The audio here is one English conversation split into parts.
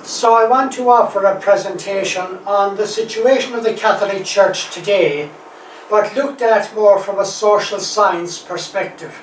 So I want to offer a presentation on the situation of the Catholic Church today, but looked at more from a social science perspective.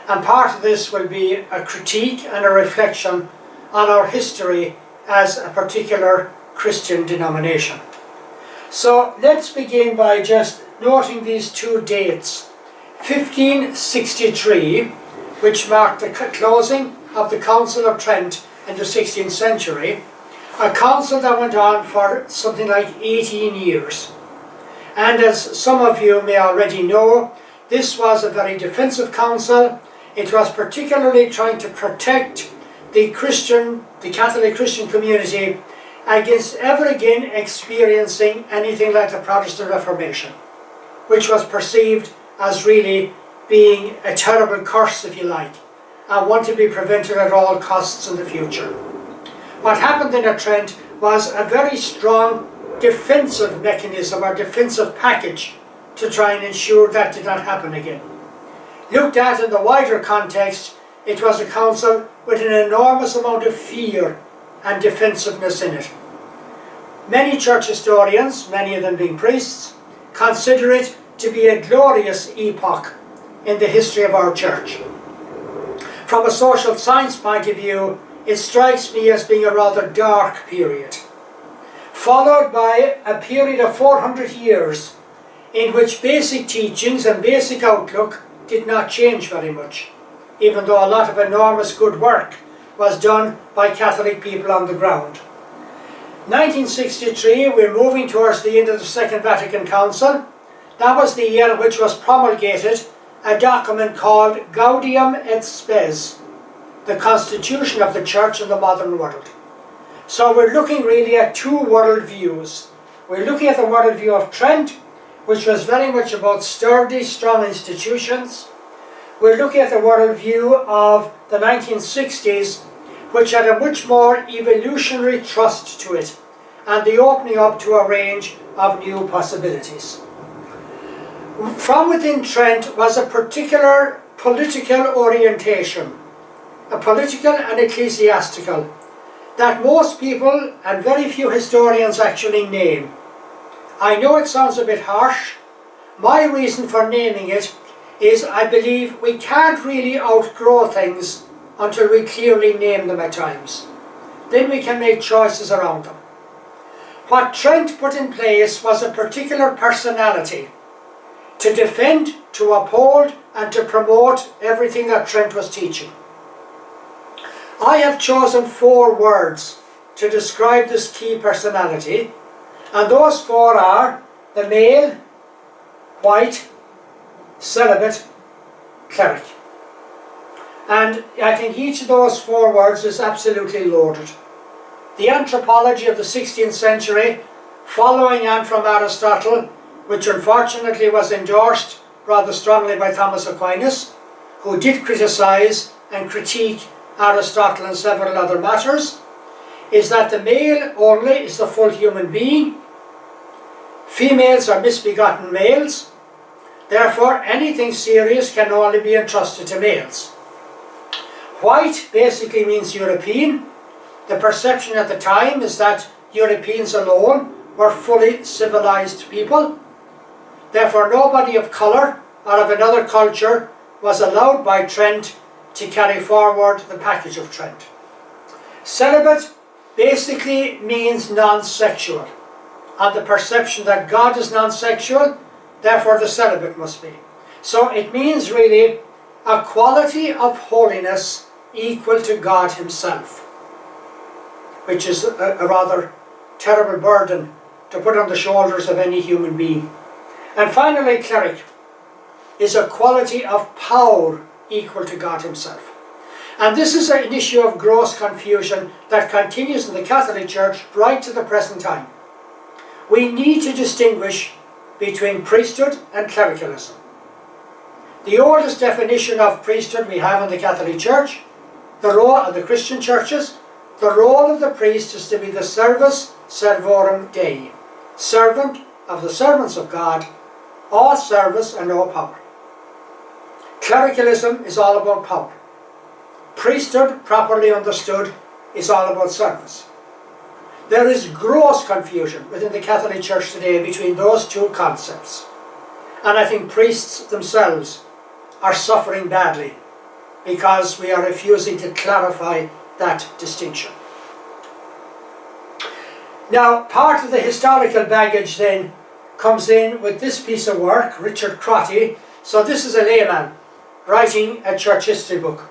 And part of this will be a critique and a reflection on our history as a particular Christian denomination. So let's begin by just noting these two dates. 1563, which marked the closing of the Council of Trent in the 16th century, a council that went on for something like 18 years. And as some of you may already know, this was a very defensive council. It was particularly trying to protect the Catholic Christian community against ever again experiencing anything like the Protestant Reformation, which was perceived as really being a terrible curse, if you like, and one to be prevented at all costs in the future. What happened in Trent was a very strong defensive mechanism or defensive package to try and ensure that did not happen again. Looked at in the wider context, it was a council with an enormous amount of fear and defensiveness in it. Many church historians, many of them being priests, consider it to be a glorious epoch in the history of our church. From a social science point of view, it strikes me as being a rather dark period, followed by a period of 400 years in which basic teachings and basic outlook did not change very much, even though a lot of enormous good work was done by Catholic people on the ground. 1963, we're moving towards the end of the Second Vatican Council. That was the year in which was promulgated a document called Gaudium et Spes, the Constitution of the Church in the modern world. So we're looking really at two worldviews. We're looking at the worldview of Trent, which was very much about sturdy, strong institutions. We're looking at the worldview of the 1960s, which had a much more evolutionary trust to it, and the opening up to a range of new possibilities. From within Trent was a particular political orientation, a political and ecclesiastical, that most people and very few historians actually name. I know it sounds a bit harsh. My reason for naming it is I believe we can't really outgrow things until we clearly name them at times. Then we can make choices around them. What Trent put in place was a particular personality to defend, to uphold, and to promote everything that Trent was teaching. I have chosen 4 words to describe this key personality, and those 4 are the male, white, celibate, cleric. And I think each of those 4 words is absolutely loaded. The anthropology of the 16th century, following on from Aristotle, which unfortunately was endorsed rather strongly by Thomas Aquinas, who did criticize and critique Aristotle and several other matters, is that the male only is the full human being. Females are misbegotten males. Therefore, anything serious can only be entrusted to males. White basically means European. The perception at the time is that Europeans alone were fully civilized people. Therefore, nobody of colour or of another culture was allowed by Trent to carry forward the package of Trent. Celibate basically means non-sexual, and the perception that God is non-sexual, therefore the celibate must be. So it means really a quality of holiness equal to God himself, which is a rather terrible burden to put on the shoulders of any human being. And finally, cleric is a quality of power equal to God himself. And this is an issue of gross confusion that continues in the Catholic Church right to the present time. We need to distinguish between priesthood and clericalism. The oldest definition of priesthood we have in the Catholic Church, the role of the Christian churches, the role of the priest is to be the servus servorum Dei, servant of the servants of God, all service and no power. Clericalism is all about power. Priesthood, properly understood, is all about service. There is gross confusion within the Catholic Church today between those two concepts. And I think priests themselves are suffering badly because we are refusing to clarify that distinction. Now, part of the historical baggage then comes in with this piece of work, Richard Crotty. So this is a layman writing a church history book,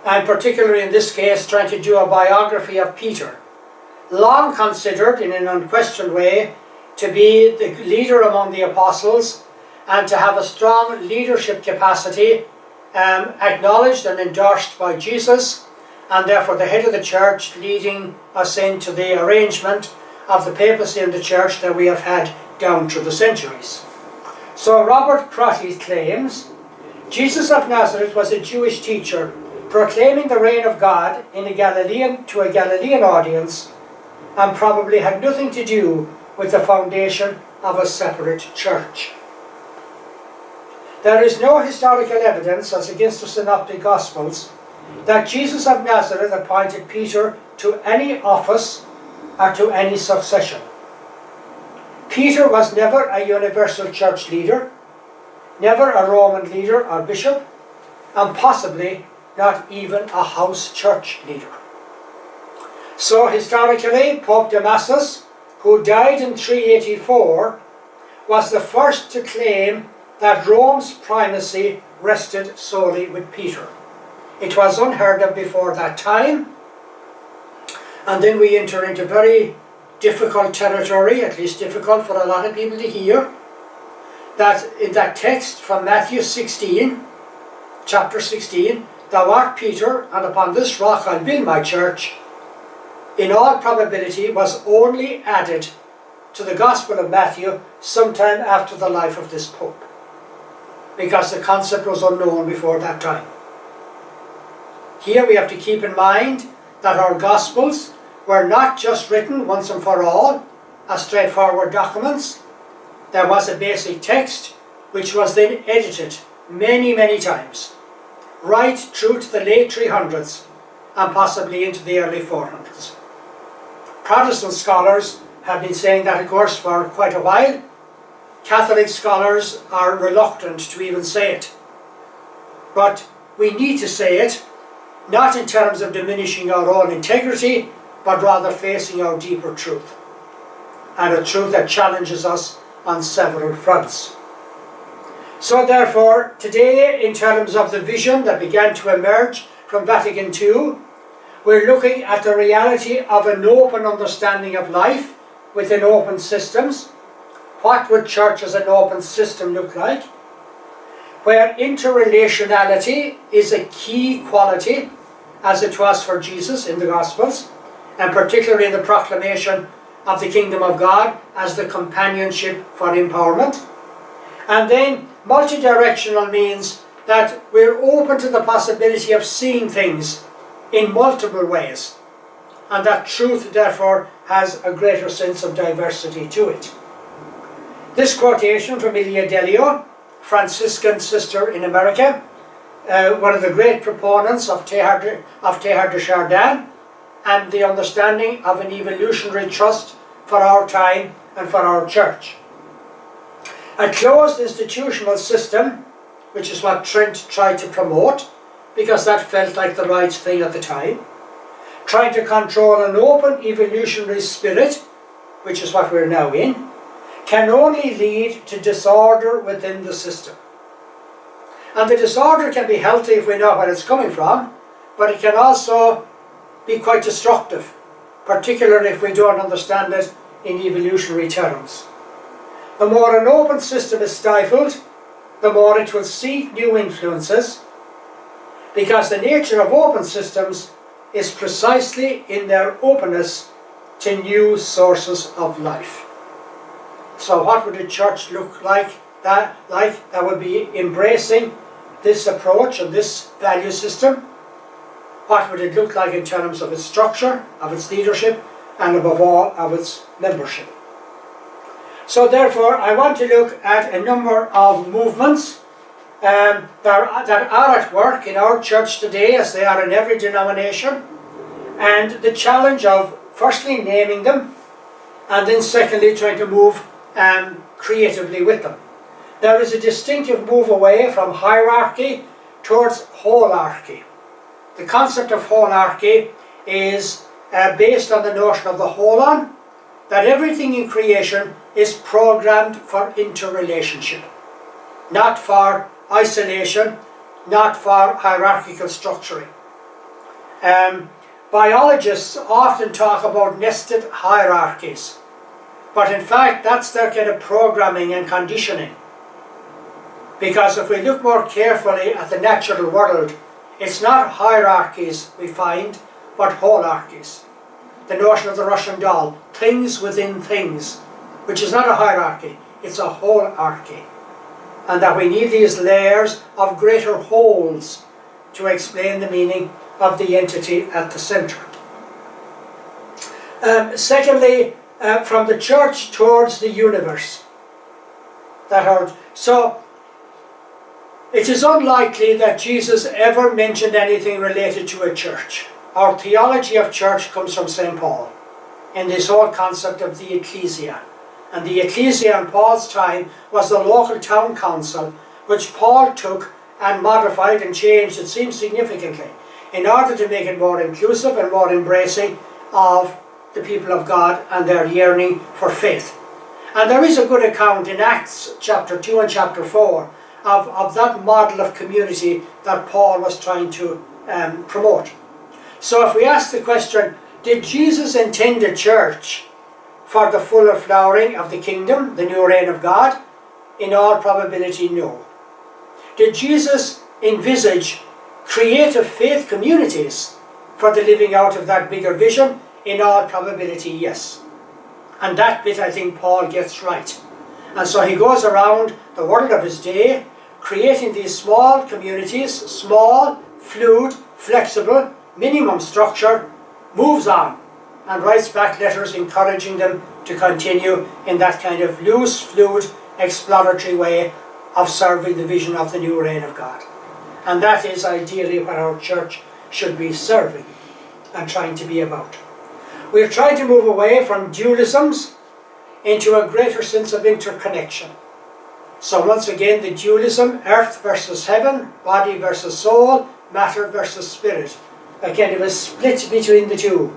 and particularly in this case trying to do a biography of Peter, long considered in an unquestioned way to be the leader among the apostles and to have a strong leadership capacity, acknowledged and endorsed by Jesus, and therefore the head of the church, leading us into the arrangement of the papacy in the church that we have had down through the centuries. So Robert Crotty claims Jesus of Nazareth was a Jewish teacher proclaiming the reign of God to a Galilean audience, and probably had nothing to do with the foundation of a separate church. There is no historical evidence, as against the Synoptic Gospels, that Jesus of Nazareth appointed Peter to any office or to any succession. Peter was never a universal church leader, never a Roman leader or bishop, and possibly not even a house church leader. So historically, Pope Damasus, who died in 384, was the first to claim that Rome's primacy rested solely with Peter. It was unheard of before that time, and then we enter into very difficult territory, at least difficult for a lot of people to hear, that in that text from Matthew 16, chapter 16, "Thou art Peter, and upon this rock I'll build my church," in all probability was only added to the Gospel of Matthew sometime after the life of this Pope, because the concept was unknown before that time. Here we have to keep in mind that our Gospels were not just written once and for all as straightforward documents. There was a basic text which was then edited many, many times, right through to the late 300s and possibly into the early 400s. Protestant scholars have been saying that, of course, for quite a while. Catholic scholars are reluctant to even say it. But we need to say it, not in terms of diminishing our own integrity, but rather facing our deeper truth, and a truth that challenges us on several fronts. So therefore, today, in terms of the vision that began to emerge from Vatican II, we're looking at the reality of an open understanding of life within open systems. What would church as an open system look like? Where interrelationality is a key quality, as it was for Jesus in the Gospels, and particularly in the proclamation of the kingdom of God as the companionship for empowerment. And then multidirectional means that we're open to the possibility of seeing things in multiple ways, and that truth therefore has a greater sense of diversity to it. This quotation from Ilia Delio, Franciscan sister in America, one of the great proponents of Teilhard de Chardin, and the understanding of an evolutionary trust for our time and for our church. A closed institutional system, which is what Trent tried to promote, because that felt like the right thing at the time, trying to control an open evolutionary spirit, which is what we're now in, can only lead to disorder within the system. And the disorder can be healthy if we know where it's coming from, but it can also be quite destructive, particularly if we don't understand it in evolutionary terms. The more an open system is stifled, the more it will seek new influences, because the nature of open systems is precisely in their openness to new sources of life. So what would a church look like that would be embracing this approach and this value system? What would it look like in terms of its structure, of its leadership, and above all, of its membership? So therefore, I want to look at a number of movements that are at work in our church today, as they are in every denomination, and the challenge of firstly naming them, and then secondly trying to move creatively with them. There is a distinctive move away from hierarchy towards holarchy. The concept of holarchy is based on the notion of the holon, that everything in creation is programmed for interrelationship, not for isolation, not for hierarchical structuring. Biologists often talk about nested hierarchies, but in fact that's their kind of programming and conditioning. Because if we look more carefully at the natural world, it's not hierarchies we find, but holarchies. The notion of the Russian doll, things within things, which is not a hierarchy, it's a holarchy. And that we need these layers of greater wholes to explain the meaning of the entity at the centre. Secondly, from the church towards the universe. So, it is unlikely that Jesus ever mentioned anything related to a church. Our theology of church comes from St. Paul, in this whole concept of the ecclesia. And the ecclesia in Paul's time was the local town council, which Paul took and modified and changed, it seems, significantly, in order to make it more inclusive and more embracing of the people of God and their yearning for faith. And there is a good account in Acts chapter 2 and chapter 4 of that model of community that Paul was trying to promote. So if we ask the question, did Jesus intend a church for the fuller flowering of the kingdom, the new reign of God? In all probability, no. Did Jesus envisage creative faith communities for the living out of that bigger vision? In all probability, yes. And that bit I think Paul gets right. And so he goes around the world of his day, creating these small communities, small, fluid, flexible, minimum structure, moves on and writes back letters encouraging them to continue in that kind of loose, fluid, exploratory way of serving the vision of the new reign of God. And that is ideally what our church should be serving and trying to be about. We're trying to move away from dualisms into a greater sense of interconnection. So once again, the dualism, earth versus heaven, body versus soul, matter versus spirit. A kind of a split between the two.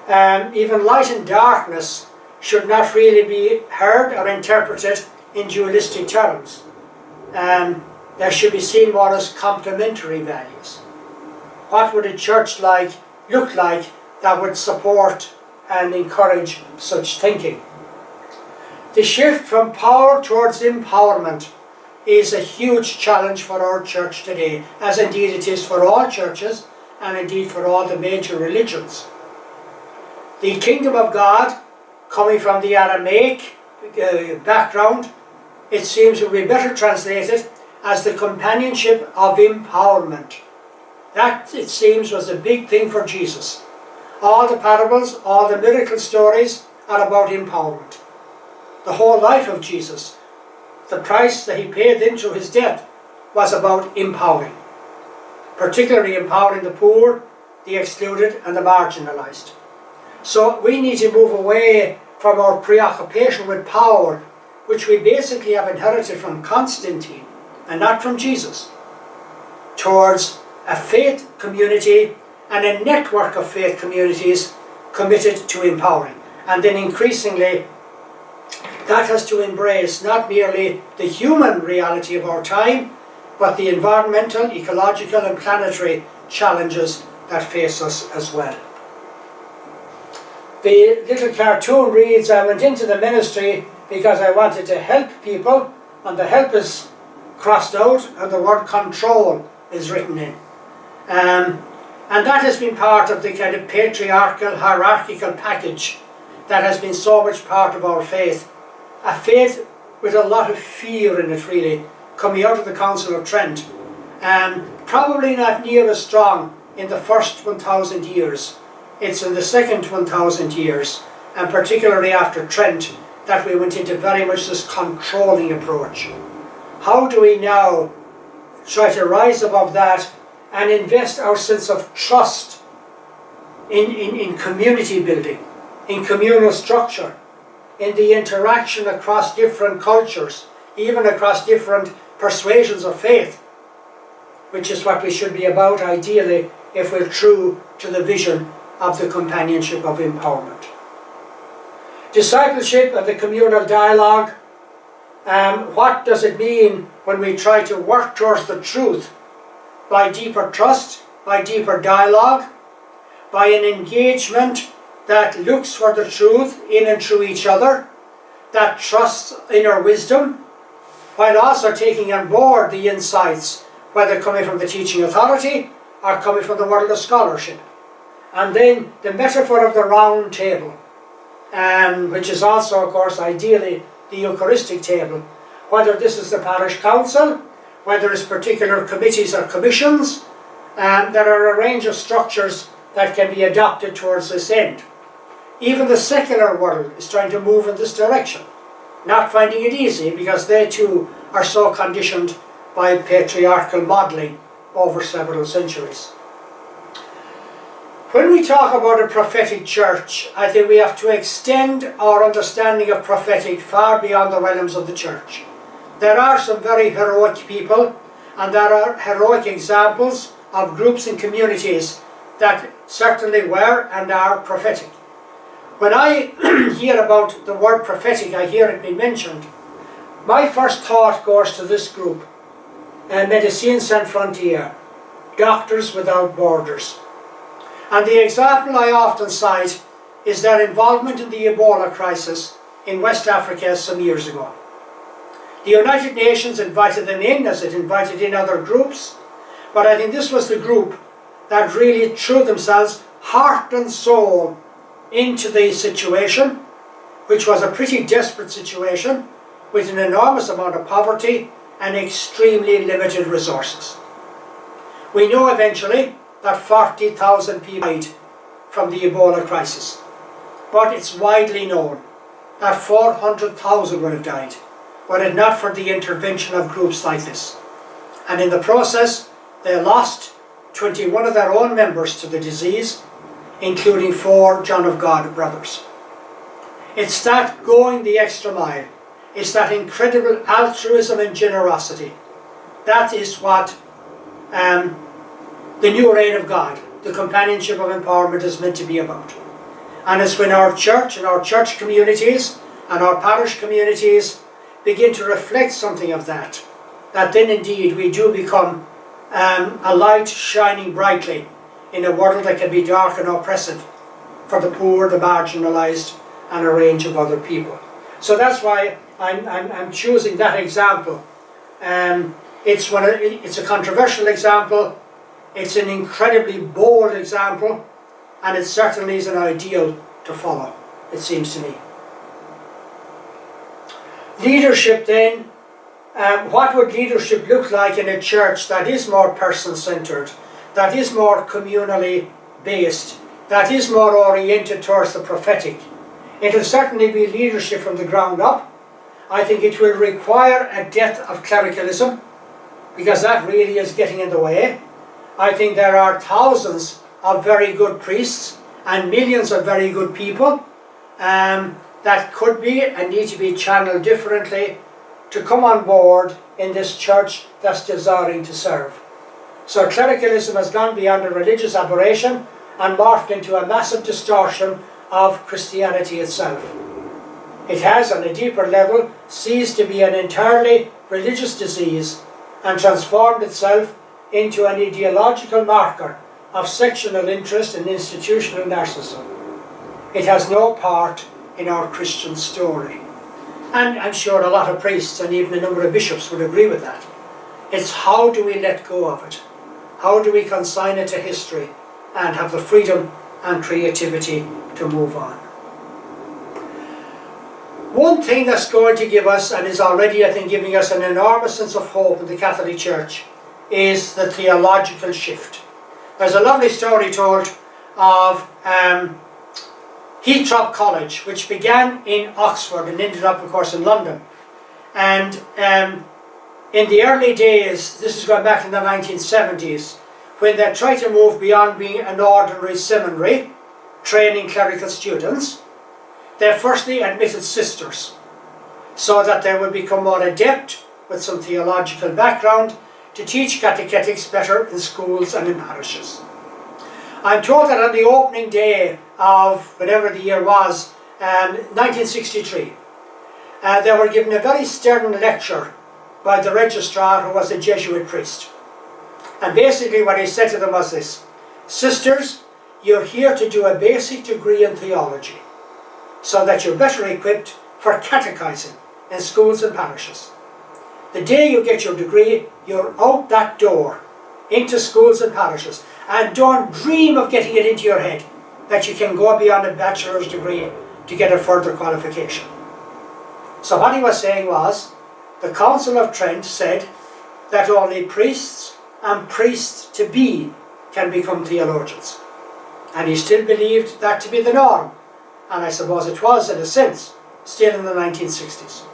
Even light and darkness should not really be heard or interpreted in dualistic terms. They should be seen more as complementary values. What would a church look like that would support and encourage such thinking? The shift from power towards empowerment is a huge challenge for our church today, as indeed it is for all churches and indeed for all the major religions. The kingdom of God, coming from the Aramaic background, it seems would be better translated as the companionship of empowerment. That, it seems, was a big thing for Jesus. All the parables, all the miracle stories are about empowerment. The whole life of Jesus, the price that he paid then through his death, was about empowering. Particularly empowering the poor, the excluded and the marginalized. So we need to move away from our preoccupation with power, which we basically have inherited from Constantine and not from Jesus, towards a faith community and a network of faith communities committed to empowering. And then increasingly, that has to embrace not merely the human reality of our time, but the environmental, ecological and planetary challenges that face us as well. The little cartoon reads, I went into the ministry because I wanted to help people, and the help is crossed out and the word control is written in. And that has been part of the kind of patriarchal, hierarchical package that has been so much part of our faith. A faith with a lot of fear in it, really, coming out of the Council of Trent. Probably not near as strong in the first 1,000 years. It's in the second 1,000 years, and particularly after Trent, that we went into very much this controlling approach. How do we now try to rise above that and invest our sense of trust in community building? in communal structure, in the interaction across different cultures, even across different persuasions of faith, which is what we should be about ideally if we're true to the vision of the companionship of empowerment. Discipleship and the communal dialogue. What does it mean when we try to work towards the truth? By deeper trust, by deeper dialogue, by an engagement that looks for the truth in and through each other, that trusts inner wisdom, while also taking on board the insights, whether coming from the teaching authority or coming from the world of scholarship. And then the metaphor of the round table, which is also, of course, ideally the Eucharistic table, whether this is the parish council, whether it's particular committees or commissions, there are a range of structures that can be adopted towards this end. Even the secular world is trying to move in this direction, not finding it easy because they too are so conditioned by patriarchal modelling over several centuries. When we talk about a prophetic church, I think we have to extend our understanding of prophetic far beyond the realms of the church. There are some very heroic people, and there are heroic examples of groups and communities that certainly were and are prophetic. When I hear about the word prophetic, I hear it being mentioned, my first thought goes to this group, Médecins Sans Frontières, Doctors Without Borders. And the example I often cite is their involvement in the Ebola crisis in West Africa some years ago. The United Nations invited them in, as it invited in other groups, but I think this was the group that really threw themselves heart and soul into the situation, which was a pretty desperate situation with an enormous amount of poverty and extremely limited resources. We know eventually that 40,000 people died from the Ebola crisis, but it's widely known that 400,000 would have died were it not for the intervention of groups like this. And in the process, they lost 21 of their own members to the disease, including 4 John of God brothers. It's that going the extra mile. It's that incredible altruism and generosity. That is what the new reign of God, the companionship of empowerment, is meant to be about. And it's when our church and our church communities and our parish communities begin to reflect something of that, that then indeed we do become a light shining brightly in a world that can be dark and oppressive for the poor, the marginalised, and a range of other people. So that's why I'm choosing that example. It's a controversial example, it's an incredibly bold example, and it certainly is an ideal to follow, it seems to me. Leadership then, what would leadership look like in a church that is more person-centred, that is more communally based, that is more oriented towards the prophetic? It will certainly be leadership from the ground up. I think it will require a death of clericalism, because that really is getting in the way. I think there are thousands of very good priests and millions of very good people that could be and need to be channeled differently to come on board in this church that's desiring to serve. So clericalism has gone beyond a religious aberration and morphed into a massive distortion of Christianity itself. It has, on a deeper level, ceased to be an entirely religious disease and transformed itself into an ideological marker of sectional interest and institutional narcissism. It has no part in our Christian story. And I'm sure a lot of priests and even a number of bishops would agree with that. It's how do we let go of it? How do we consign it to history and have the freedom and creativity to move on? One thing that's going to give us, and is already I think giving us, an enormous sense of hope in the Catholic Church is the theological shift. There's a lovely story told of Heathrow College, which began in Oxford and ended up, of course, in London. And in the early days, this is going back in the 1970s, when they tried to move beyond being an ordinary seminary, training clerical students, they firstly admitted sisters, so that they would become more adept with some theological background to teach catechetics better in schools and in parishes. I'm told that on the opening day of whatever the year was, 1963, they were given a very stern lecture by the registrar, who was a Jesuit priest. And basically what he said to them was this: sisters, you're here to do a basic degree in theology, so that you're better equipped for catechizing in schools and parishes. The day you get your degree, you're out that door into schools and parishes, and don't dream of getting it into your head that you can go beyond a bachelor's degree to get a further qualification. So what he was saying was, the Council of Trent said that only priests and priests-to-be can become theologians. And he still believed that to be the norm, and I suppose it was in a sense, still in the 1960s.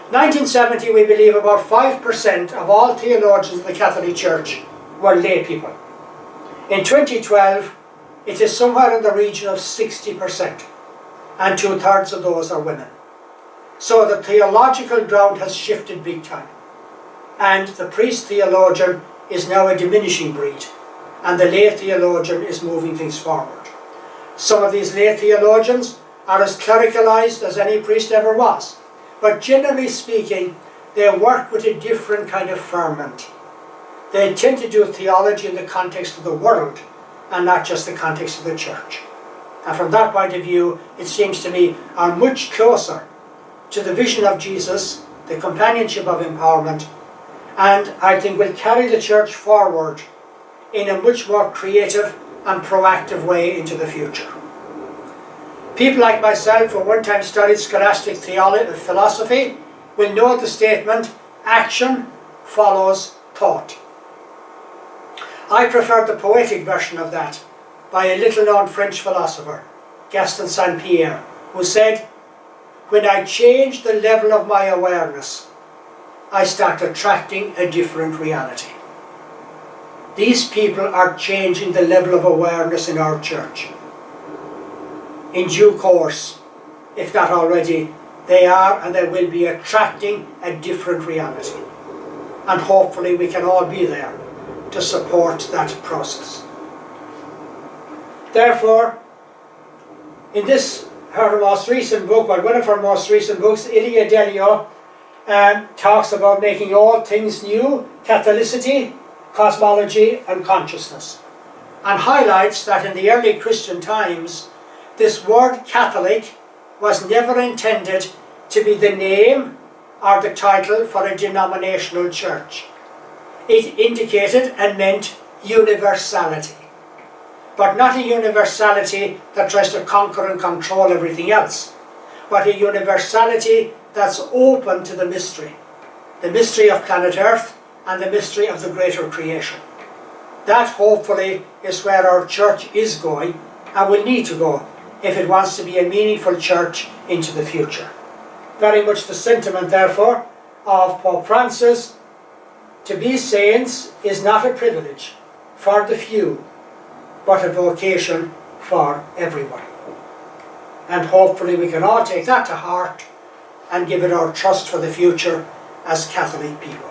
1970, we believe about 5% of all theologians in the Catholic Church were lay people. In 2012, it is somewhere in the region of 60%, and 2/3 of those are women. So the theological ground has shifted big time, and the priest-theologian is now a diminishing breed, and the lay theologian is moving things forward. Some of these lay theologians are as clericalized as any priest ever was, but generally speaking, they work with a different kind of ferment. They tend to do theology in the context of the world, and not just the context of the church. And from that point of view, it seems to me, are much closer to the vision of Jesus, the companionship of empowerment, and I think will carry the church forward in a much more creative and proactive way into the future. People like myself, who one time studied scholastic philosophy, will know the statement, action follows thought. I prefer the poetic version of that by a little-known French philosopher, Gaston Saint-Pierre, who said, "When I change the level of my awareness, I start attracting a different reality." These people are changing the level of awareness in our church. In due course, if not already, they are and they will be attracting a different reality. And hopefully we can all be there to support that process. Therefore, in her most recent book, well, one of her most recent books, Ilia Delio, talks about making all things new, Catholicity, cosmology and consciousness, and highlights that in the early Christian times, this word Catholic was never intended to be the name or the title for a denominational church. It indicated and meant universality, but not a universality that tries to conquer and control everything else, but a universality that's open to the mystery of planet Earth and the mystery of the greater creation. That hopefully is where our church is going and will need to go if it wants to be a meaningful church into the future. Very much the sentiment, therefore, of Pope Francis: to be saints is not a privilege for the few, but a vocation for everyone. And hopefully we can all take that to heart and give it our trust for the future as Catholic people.